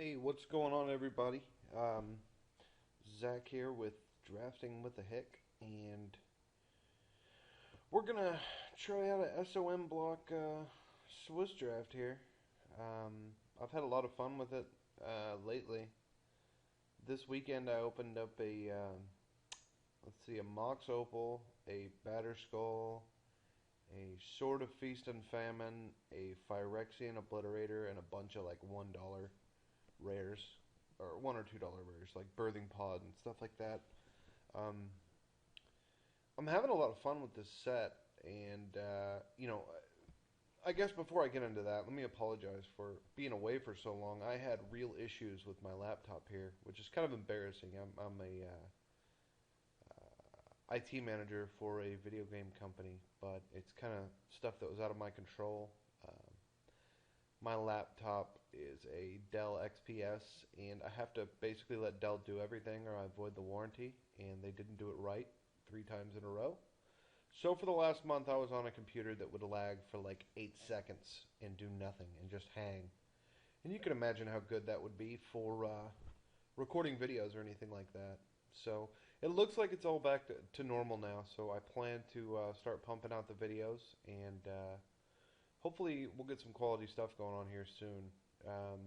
Hey, what's going on, everybody? Zach here with Drafting with the Hick, and we're gonna try out a SOM block Swiss draft here. I've had a lot of fun with it lately. This weekend, I opened up a Mox Opal, a Batter Skull, a Sword of Feast and Famine, a Phyrexian Obliterator, and a bunch of like $1 rares, or $1 or $2 rares, like Birthing Pod and stuff like that. Um, I'm having a lot of fun with this set, and I guess before I get into that, let me apologize for being away for so long. I had real issues with my laptop here, which is kind of embarrassing. I'm a IT manager for a video game company, but it's kind of stuff that was out of my control. My laptop is a Dell XPS, and I have to basically let Dell do everything or I void the warranty, and they didn't do it right 3 times in a row. So for the last month, I was on a computer that would lag for like 8 seconds and do nothing and just hang. And you can imagine how good that would be for recording videos or anything like that. So it looks like it's all back to normal now. So I plan to start pumping out the videos, and hopefully we'll get some quality stuff going on here soon. Um,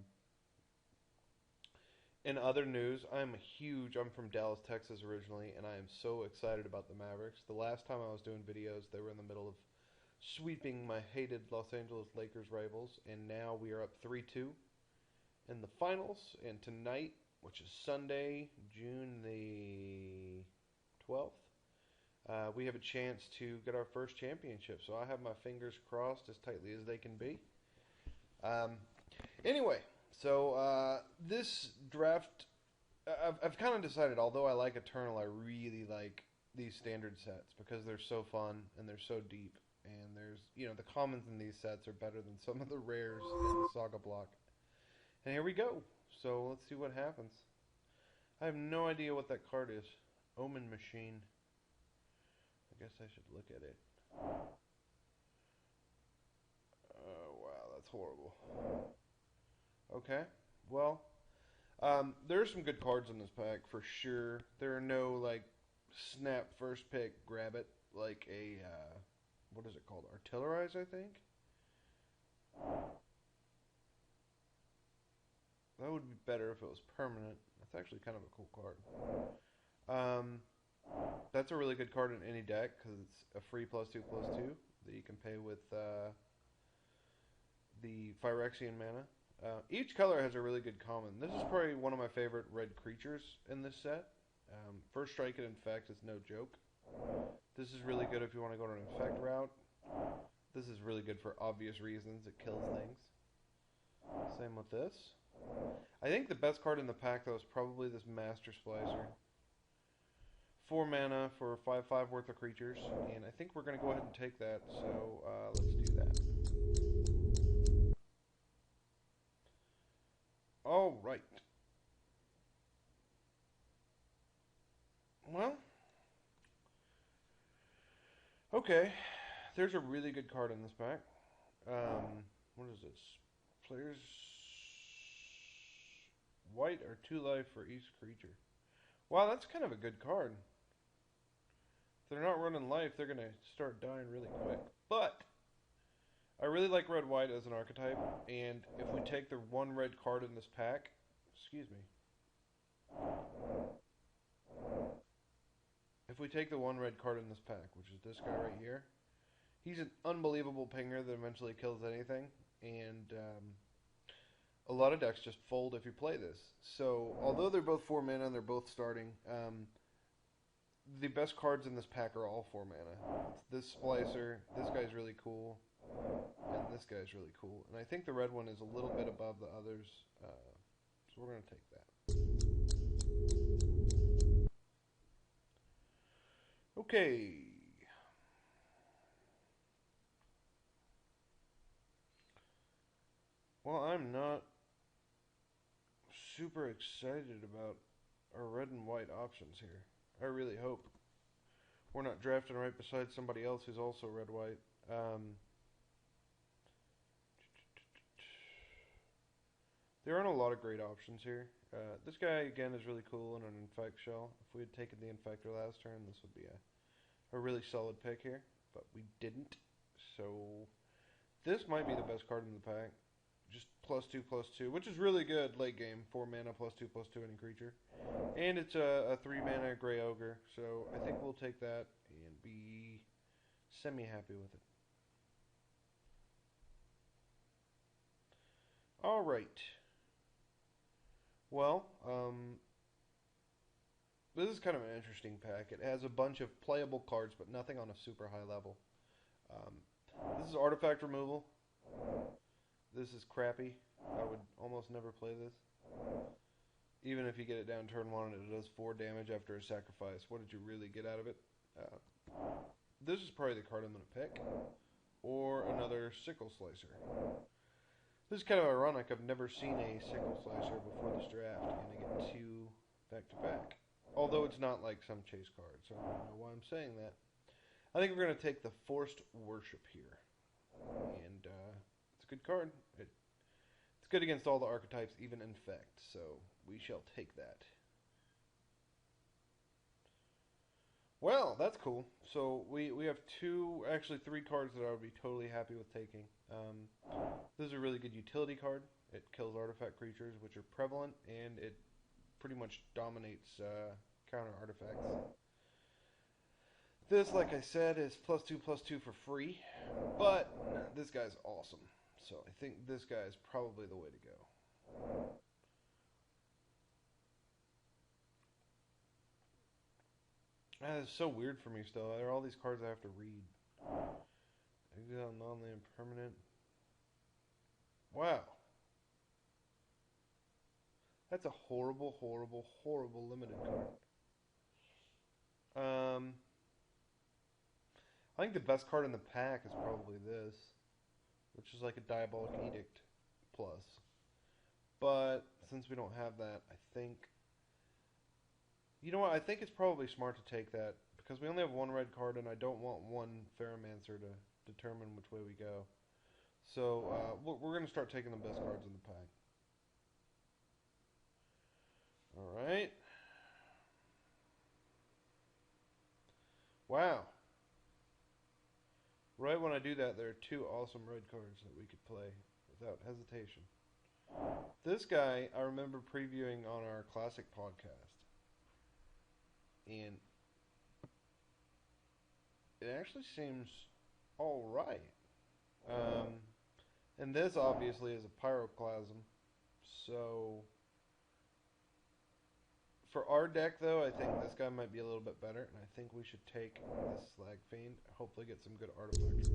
in other news, I'm from Dallas, Texas originally, and I am so excited about the Mavericks. The last time I was doing videos, they were in the middle of sweeping my hated Los Angeles Lakers rivals, and now we are up 3-2 in the finals. And tonight, which is Sunday, June the 12th, we have a chance to get our first championship. So I have my fingers crossed as tightly as they can be. Um, anyway, so this draft, I've kind of decided, although I like Eternal, I really like these standard sets because they're so fun and they're so deep. And the commons in these sets are better than some of the rares in the Saga block. And here we go. So let's see what happens. I have no idea what that card is. Omen Machine. I guess I should look at it. Oh, wow, that's horrible. Okay, well, there are some good cards in this pack for sure. There are no, like, snap first pick, grab it, like what is it called? Artillerize, I think? That would be better if it was permanent. That's actually kind of a cool card. Um, that's a really good card in any deck because it's a free +2/+2 that you can pay with the Phyrexian mana. Each color has a really good common. This is probably one of my favorite red creatures in this set. First Strike and Infect is no joke. This is really good if you want to go to an Infect route. This is really good for obvious reasons. It kills things. Same with this. I think the best card in the pack, though, is probably this Master Splicer. 4 mana for 5/5 worth of creatures, and I think we're going to go ahead and take that, so let's do that. All right. Well, okay. There's a really good card in this pack. What is this? Players white or 2 life for each creature. Wow, that's kind of a good card. If they're not running life, they're going to start dying really quick. But I really like red-white as an archetype, and if we take the 1 red card in this pack, excuse me. If we take the 1 red card in this pack, which is this guy right here, he's an unbelievable pinger that eventually kills anything, and a lot of decks just fold if you play this. So, although they're both 4 mana and they're both starting, the best cards in this pack are all 4 mana. It's this Splicer, this guy's really cool, and this guy's really cool. And I think the red one is a little bit above the others, so we're going to take that. Okay. Well, I'm not super excited about our red and white options here. I really hope we're not drafting right beside somebody else who's also red-white. There aren't a lot of great options here. This guy, again, is really cool in an Infect shell. If we had taken the Infector last turn, this would be a really solid pick here, but we didn't. So this might be the best card in the pack. Just +2/+2, which is really good late game. 4 mana +2/+2 any creature. And it's a 3 mana Grey Ogre, so I think we'll take that and be semi-happy with it. Alright. Well, this is kind of an interesting pack. It has a bunch of playable cards, but nothing on a super high level. This is artifact removal. This is crappy. I would almost never play this. Even if you get it down turn 1 and it does 4 damage after a sacrifice, what did you really get out of it? This is probably the card I'm going to pick. Or another Sickle Slicer. This is kind of ironic. I've never seen a Sickle Slicer before this draft, and I get 2 back-to-back. Although it's not like some chase card, so I don't know why I'm saying that. I think we're going to take the Forced Worship here. And it's a good card. It's good against all the archetypes, even Infect, so we shall take that. Well, that's cool. So we have actually 3 cards that I would be totally happy with taking. This is a really good utility card. It kills artifact creatures, which are prevalent, and it pretty much dominates counter artifacts. This, like I said, is +2/+2 for free, but this guy's awesome. So I think this guy is probably the way to go. That is so weird for me still. There are all these cards I have to read. Exile, non-land, permanent. Wow. That's a horrible, horrible, horrible limited card. I think the best card in the pack is probably this, which is like a Diabolic Edict plus. But since we don't have that, I think... You know what? I think it's probably smart to take that, because we only have 1 red card, and I don't want 1 Ferromancer to determine which way we go. So we're going to start taking the best cards in the pack. Alright. Wow. Right when I do that, there are 2 awesome red cards that we could play without hesitation. This guy I remember previewing on our classic podcast. And it actually seems alright. And this obviously is a Pyroclasm. So for our deck though, I think this guy might be a little bit better, and I think we should take this Slag Fiend, hopefully get some good artifacts.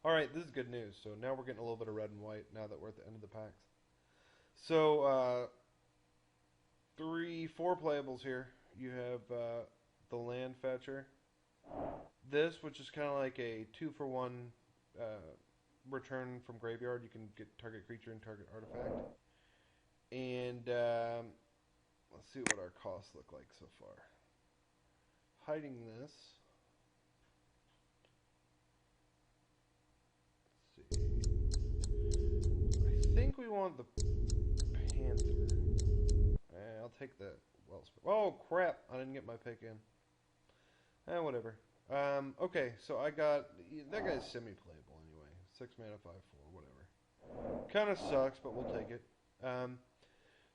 Alright, this is good news. So now we're getting a little bit of red and white now that we're at the end of the packs. So 4 playables here. You have the Land Fetcher. This, which is kind of like a 2-for-1 return from graveyard. You can get target creature and target artifact. And let's see what our costs look like so far. Hiding this. Let's see. I think we want the Panther. I'll take the Wellspring. Oh crap! I didn't get my pick in. Whatever. Okay, so I got... That guy's semi-playable anyway. 6 mana, 5/4, whatever. Kind of sucks, but we'll take it.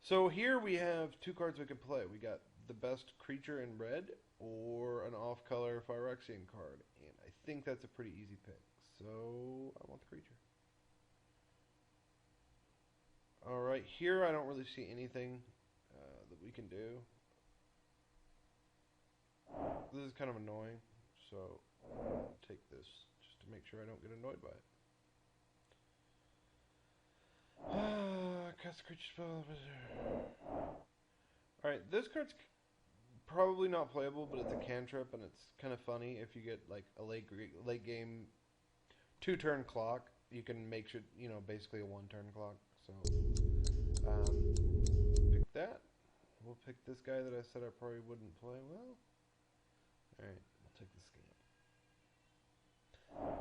So here we have 2 cards we can play. We got the best creature in red, or an off-color Phyrexian card. And I think that's a pretty easy pick. So, I want the creature. Alright, here I don't really see anything that we can do. This is kind of annoying, so I'll take this just to make sure I don't get annoyed by it. Cast creature spell. Alright, this card's probably not playable, but it's a cantrip, and it's kind of funny if you get like a late game 2-turn clock. You can make sure, you know, basically a 1-turn clock. So pick that. We'll pick this guy that I said I probably wouldn't play. Well, alright, we'll take the Scamp.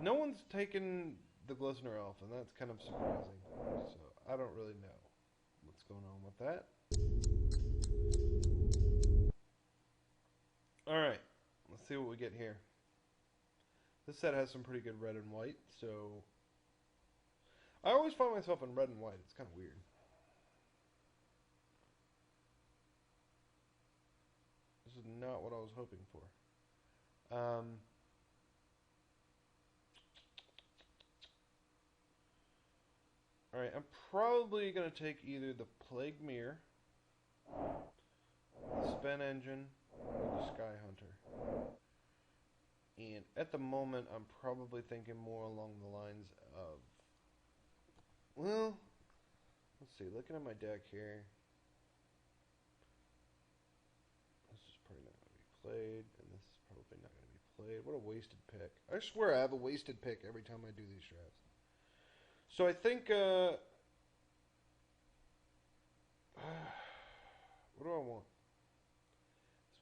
No one's taken the Glistener Elf, and that's kind of surprising. So I don't really know what's going on with that. Alright, let's see what we get here. This set has some pretty good red and white, so I always find myself in red and white. It's kind of weird. This is not what I was hoping for. Alright, I'm probably going to take either the Plague Mirror, the Spin Engine, or the Sky Hunter. And at the moment, I'm probably thinking more along the lines of, well, let's see, looking at my deck here, this is probably not going to be played, and this is probably not going to be played. What a wasted pick. I swear I have a wasted pick every time I do these drafts. So I think, what do I want?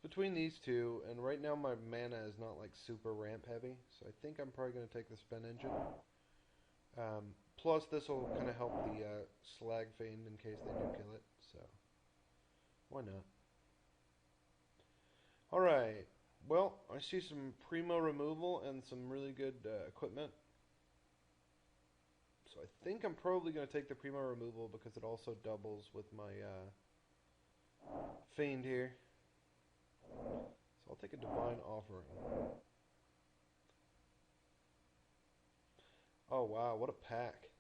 Between these two, and right now my mana is not like super ramp heavy, so I think I'm probably going to take the Spin Engine. Plus this will kind of help the Slag Fiend in case they do kill it, so why not? Alright, well, I see some primo removal and some really good equipment. So I think I'm probably going to take the primo removal because it also doubles with my Fiend here. So I'll take a Divine Offering. Oh wow, what a pack.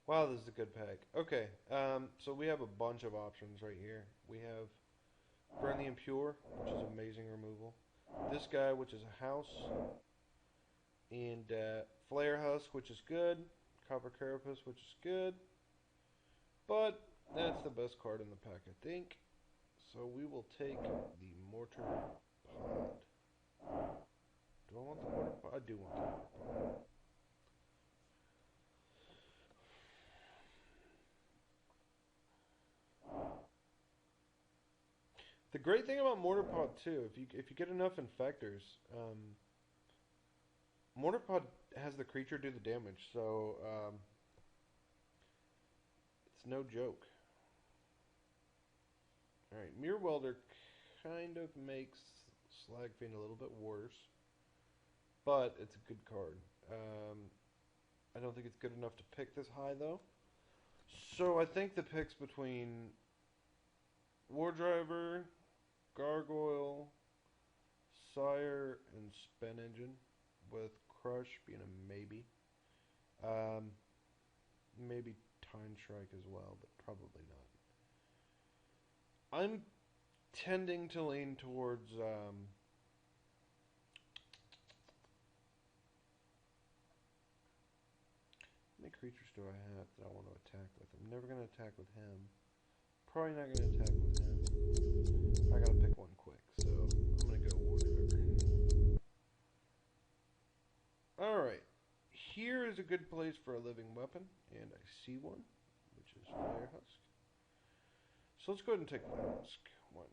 Wow, this is a good pack. Okay, so we have a bunch of options right here. We have Burn the Impure, which is amazing removal. This guy, which is a house. And Flare Husk, which is good. Copper Carapace, which is good. But that's the best card in the pack, I think. So we will take the Mortar Pod. Do I want the Mortar Pod? I do want the Mortar Pod. The great thing about Mortar Pod too, if you get enough Infectors, Mortar Pod has the creature do the damage, so it's no joke. Alright, Mirror Welder kind of makes Slag Fiend a little bit worse, but it's a good card. I don't think it's good enough to pick this high though. So I think the picks between War Driver, Gargoyle, Sire, and Spin Engine, with Crush being a maybe. Maybe Time Strike as well, but probably not. I'm tending to lean towards how many creatures do I have that I want to attack with? I'm never going to attack with him. Probably not going to attack with him. I gotta pick one quick, so I'm going to go War Driver. Alright, here is a good place for a living weapon, and I see one, which is Flare Husk. So let's go ahead and take Flare Husk. Why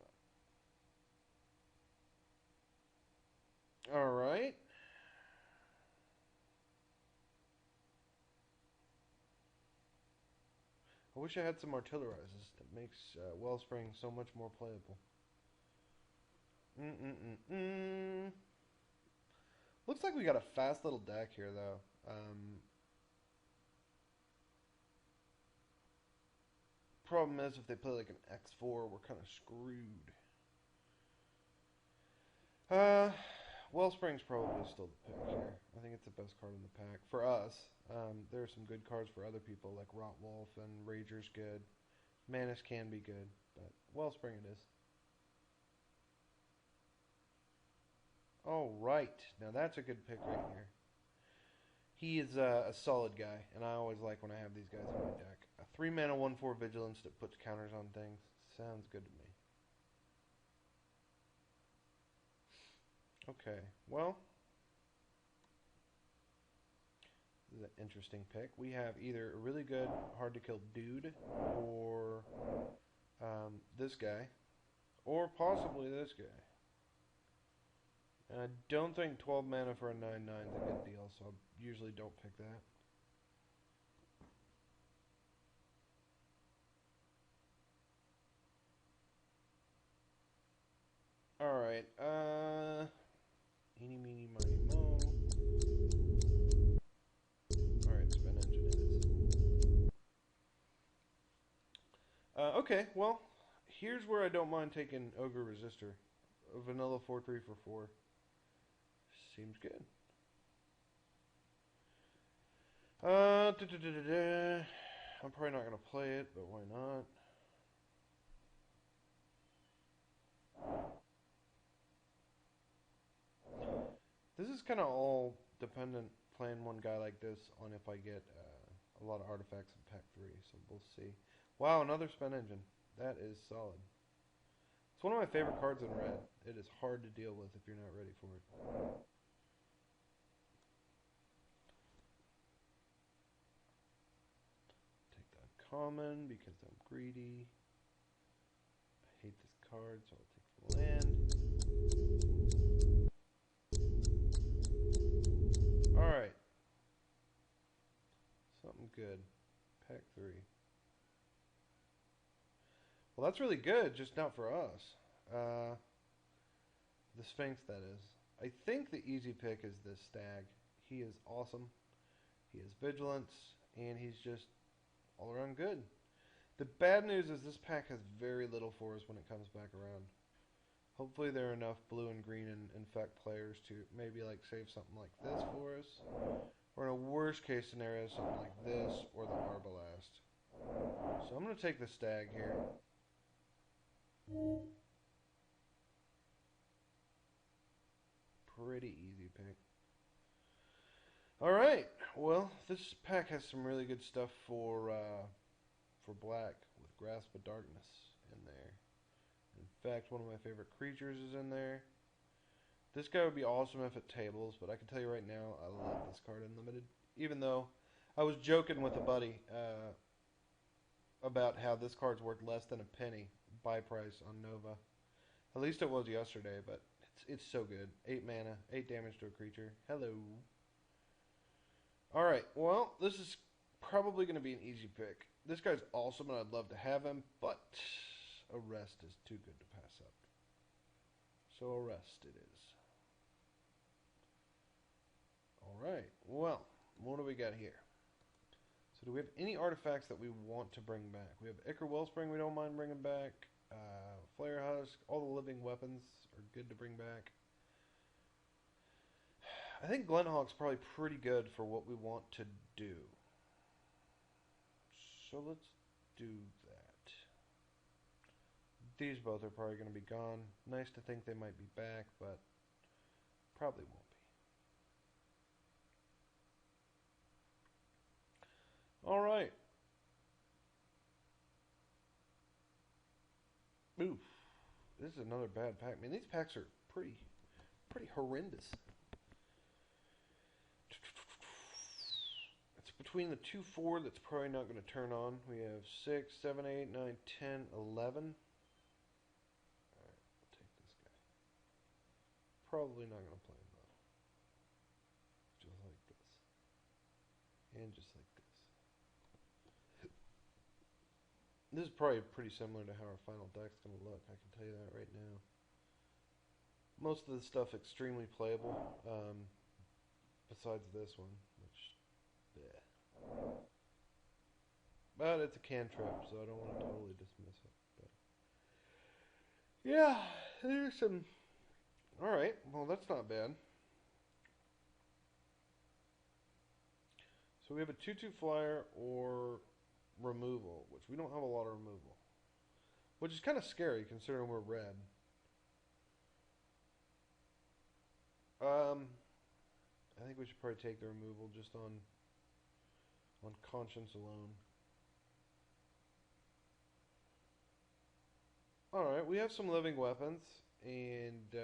not? Alright. I wish I had some Artillerizes. That makes Wellspring so much more playable. Looks like we got a fast little deck here, though. Problem is, if they play like an X4, we're kind of screwed. Wellspring's probably still the pick here. I think it's the best card in the pack. For us, there are some good cards for other people, like Rotwolf and Rager's good. Manus can be good, but Wellspring it is. Alright, now that's a good pick right here. He is a solid guy, and I always like when I have these guys in my deck. A 3-mana 1/4 Vigilance that puts counters on things. Sounds good to me. Okay, well, this is an interesting pick. We have either a really good, hard-to-kill dude, or this guy, or possibly this guy. And I don't think 12 mana for a 9/9 is a good deal, so I usually don't pick that. Alright, eeny, meeny, miny, mo. Alright, spin engine it is. Okay, well, here's where I don't mind taking Ogre Resistor. A vanilla 4/3 for 4. Seems good. I'm probably not going to play it, but why not? This is kind of all dependent, playing one guy like this, on if I get a lot of artifacts in pack 3, so we'll see. Wow, another spin engine. That is solid. It's one of my favorite cards in red. It is hard to deal with if you're not ready for it. Take that common because I'm greedy. I hate this card, so I'll take the land. Alright. Something good. Pack 3. Well, that's really good, just not for us. The Sphinx, that is. I think the easy pick is this Stag. He is awesome. He has Vigilance, and he's just all around good. The bad news is this pack has very little for us when it comes back around. Hopefully there are enough blue and green and infect players to maybe like save something like this for us. Or in a worst case scenario, something like this or the Arbalast. So I'm going to take the Stag here. Pretty easy pick. Alright, well, this pack has some really good stuff for black, with Grasp of Darkness in there. In fact, one of my favorite creatures is in there. This guy would be awesome if it tables, but I can tell you right now, I love this card unlimited. Even though I was joking with a buddy about how this card's worth less than a penny buy price on Nova. At least it was yesterday, but it's so good. 8 mana, 8 damage to a creature. Hello. Alright, well, this is probably going to be an easy pick. This guy's awesome and I'd love to have him, but Arrest is too good to pass up. So Arrest it is. Alright, well, what do we got here? So do we have any artifacts that we want to bring back? We have Ichor Wellspring we don't mind bringing back. Flare Husk, all the living weapons are good to bring back. I think Glenhawk's probably pretty good for what we want to do. So let's do that. These both are probably going to be gone. Nice to think they might be back, but probably won't be. Alright. Oof. This is another bad pack. Man, these packs are pretty horrendous. It's between the 2-4 that's probably not going to turn on. We have 6, 7, 8, 9, 10, 11. Alright, we'll take this guy. Probably not going to play him though. Just like this. And just like this. This is probably pretty similar to how our final deck's going to look. I can tell you that right now. Most of the stuff extremely playable, besides this one, which, bleh. But it's a cantrip, so I don't want to totally dismiss it. But yeah, there's some. All right, well that's not bad. So we have a 2/2 flyer or removal, which we don't have a lot of removal, which is kind of scary considering we're red. I think we should probably take the removal just on conscience alone. Alright, we have some living weapons and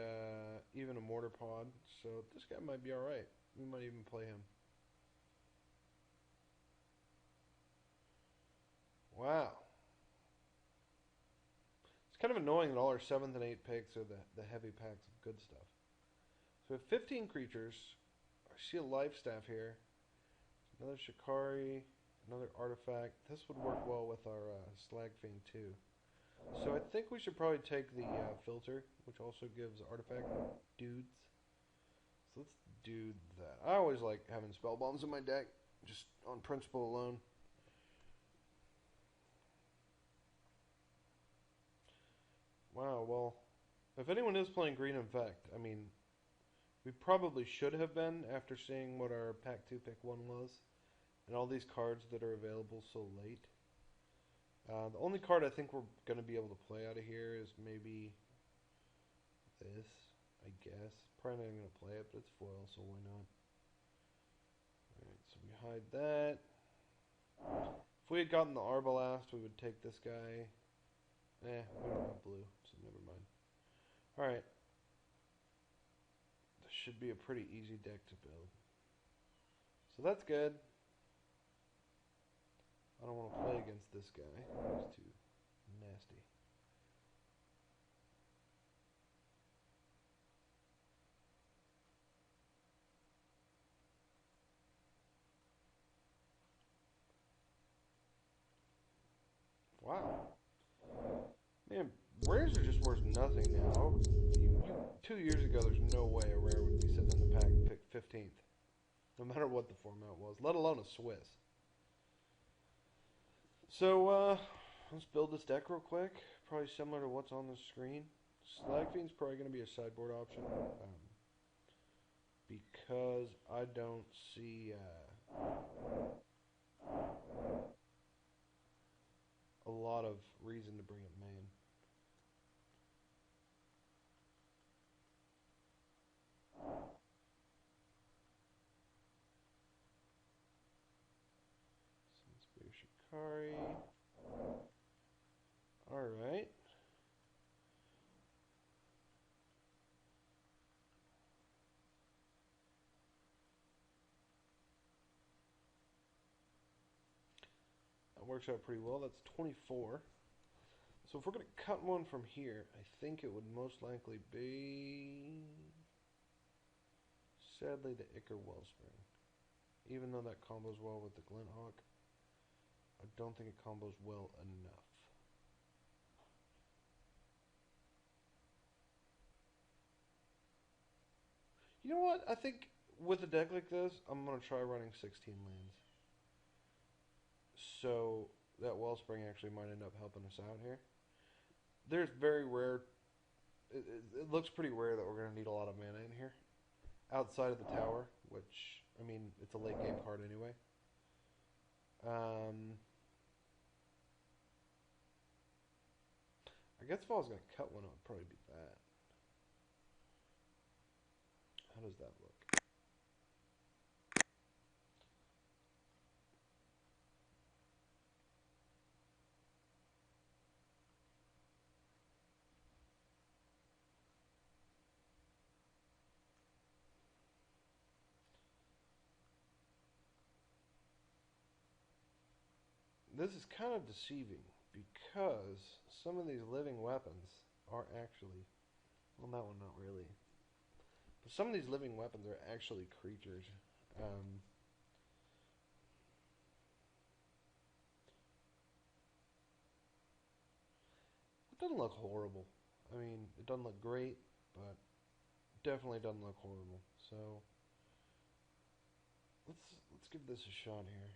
even a mortar pod, so this guy might be alright. We might even play him. Wow. It's kind of annoying that all our 7th and 8th picks are the heavy packs of good stuff. So we have 15 creatures. I see a life staff here. Another Shikari, another artifact. This would work well with our Slag Fiend too. So I think we should probably take the filter, which also gives artifact dudes. So let's do that. I always like having spell bombs in my deck, just on principle alone. Wow, well, if anyone is playing Green Infect, I mean, we probably should have been after seeing what our Pack 2 Pick 1 was, and all these cards that are available so late. The only card I think we're going to be able to play out of here is maybe this, I guess. Probably not going to play it, but it's foil, so why not? Alright, so we hide that. If we had gotten the Arbalast, we would take this guy. We don't have blue, so never mind. Alright. This should be a pretty easy deck to build. So that's good. I don't want to play against this guy. He's too nasty. Wow. Man, rares are just worth nothing now. 2 years ago, there's no way a rare would be sitting in the pack and pick 15th. No matter what the format was, let alone a Swiss. So, let's build this deck real quick. Probably similar to what's on the screen. Slag Fiend's probably going to be a sideboard option. Because I don't see a lot of reason to bring up main. Shikari. Alright. That works out pretty well. That's 24. So if we're going to cut one from here, I think it would most likely be... Sadly, the Ichor Wellspring. Even though that combos well with the Glinthawk, I don't think it combos well enough. You know what? I think with a deck like this, I'm going to try running 16 lands. So that Wellspring actually might end up helping us out here. There's very rare... It looks pretty rare that we're going to need a lot of mana in here. Outside of the tower, which, I mean, it's a late game card anyway. I guess if I was going to cut one, it would probably be that. How does that look? This is kind of deceiving because some of these living weapons are actually, well, that one not really, but some of these living weapons are actually creatures. It doesn't look horrible. I mean, it doesn't look great, but definitely doesn't look horrible. So let's give this a shot here.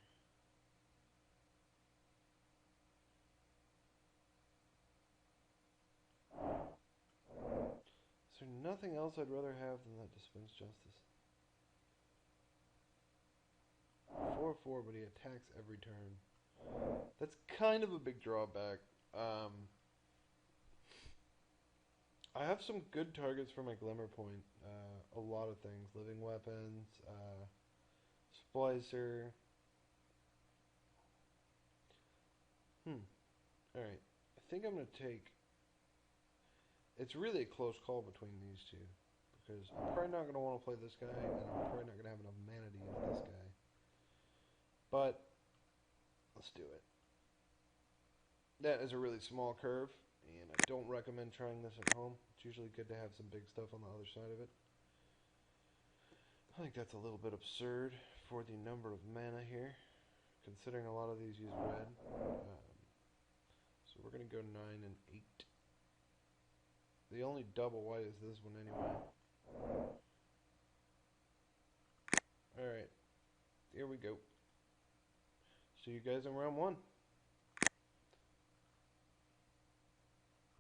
Is there nothing else I'd rather have than that Dispense Justice? 4/4, but he attacks every turn. That's kind of a big drawback. I have some good targets for my Glimmer Point. A lot of things. Living weapons, Splicer. Alright. I think I'm going to take... It's really a close call between these two. Because I'm probably not going to want to play this guy, and I'm probably not going to have enough mana to use this guy. But, let's do it. That is a really small curve, and I don't recommend trying this at home. It's usually good to have some big stuff on the other side of it. I think that's a little bit absurd for the number of mana here, considering a lot of these use red. So we're going to go 9 and 8. The only double white is this one anyway. Alright, here we go. See you guys in round 1.